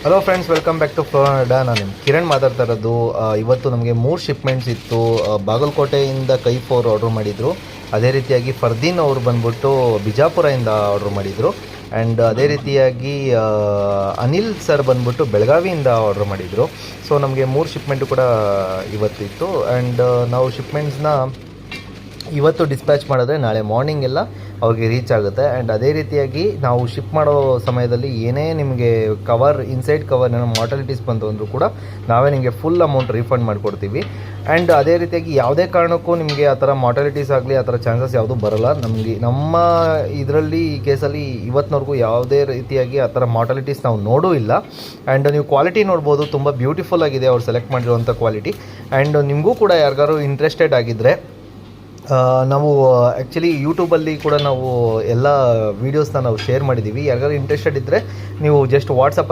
Hello friends, welcome back to Florida. ನಾನು ನಿಮ್ಮ ಕಿರಣ್ ಮಾತಾಡ್ತಾ ಇರೋದು. ಇವತ್ತು ನಮಗೆ 3 ಶಿಪ್ಮೆಂಟ್ಸ್ ಇತ್ತು. ಬಾಗಲಕೋಟೆಯಿಂದ ಕೈ 4 ಆರ್ಡ್ರ್ ಮಾಡಿದರು. ಅದೇ ರೀತಿಯಾಗಿ ಫರ್ದೀನ್ ಅವರು ಬಂದ್ಬಿಟ್ಟು ಬಿಜಾಪುರದಿಂದ ಆರ್ಡ್ರ್ ಮಾಡಿದರು. ಆ್ಯಂಡ್ ಅದೇ ರೀತಿಯಾಗಿ ಅನಿಲ್ ಸರ್ ಬಂದ್ಬಿಟ್ಟು ಬೆಳಗಾವಿಯಿಂದ ಆರ್ಡ್ರ್ ಮಾಡಿದರು. ಸೊ ನಮಗೆ 3 ಶಿಪ್ಮೆಂಟು ಕೂಡ ಇವತ್ತಿತ್ತು. ಆ್ಯಂಡ್ ನಾವು ಶಿಪ್ಮೆಂಟ್ಸ್ನ ಇವತ್ತು ಡಿಸ್ಪ್ಯಾಚ್ ಮಾಡಿದ್ರೆ ನಾಳೆ ಮಾರ್ನಿಂಗ್ ಎಲ್ಲ ಅವ್ರಿಗೆ ರೀಚ್ ಆಗುತ್ತೆ. ಆ್ಯಂಡ್ ಅದೇ ರೀತಿಯಾಗಿ ನಾವು ಶಿಪ್ ಮಾಡೋ ಸಮಯದಲ್ಲಿ ಏನೇ ನಿಮಗೆ ಇನ್ಸೈಡ್ ಕವರ್ ಏನೋ ಮಾರ್ಟಾಲಿಟೀಸ್ ಬಂತು ಅಂದರೂ ಕೂಡ ನಾವೇ ನಿಮಗೆ ಫುಲ್ ಅಮೌಂಟ್ ರೀಫಂಡ್ ಮಾಡಿಕೊಡ್ತೀವಿ. ಆ್ಯಂಡ್ ಅದೇ ರೀತಿಯಾಗಿ ಯಾವುದೇ ಕಾರಣಕ್ಕೂ ನಿಮಗೆ ಆ ಥರ ಮಾರ್ಟಾಲಿಟೀಸ್ ಆಗಲಿ ಆ ಥರ ಚಾನ್ಸಸ್ ಯಾವುದೂ ಬರೋಲ್ಲ. ನಮ್ಮ ಇದರಲ್ಲಿ ಈ ಕೇಸಲ್ಲಿ ಇವತ್ತಿನವರೆಗೂ ಯಾವುದೇ ರೀತಿಯಾಗಿ ಆ ಥರ ಮಾರ್ಟಾಲಿಟೀಸ್ ನಾವು ನೋಡೂ ಇಲ್ಲ. ಆ್ಯಂಡ್ ನೀವು ಕ್ವಾಲಿಟಿ ನೋಡ್ಬೋದು, ತುಂಬ ಬ್ಯೂಟಿಫುಲ್ ಆಗಿದೆ ಅವ್ರು ಸೆಲೆಕ್ಟ್ ಮಾಡಿರುವಂಥ ಕ್ವಾಲಿಟಿ. ಆ್ಯಂಡ್ ನಿಮಗೂ ಕೂಡ ಯಾರಿಗಾರು ಇಂಟ್ರೆಸ್ಟೆಡ್ ಆಗಿದ್ದರೆ ನಾವು ಆ್ಯಕ್ಚುಲಿ ಯೂಟ್ಯೂಬಲ್ಲಿ ಕೂಡ ನಾವು ಎಲ್ಲ ವೀಡಿಯೋಸ್ನ ನಾವು ಶೇರ್ ಮಾಡಿದ್ದೀವಿ. ಯಾರಿಗಾರು ಇಂಟ್ರೆಸ್ಟೆಡ್ ಇದ್ದರೆ ನೀವು ಜಸ್ಟ್ ವಾಟ್ಸಪ್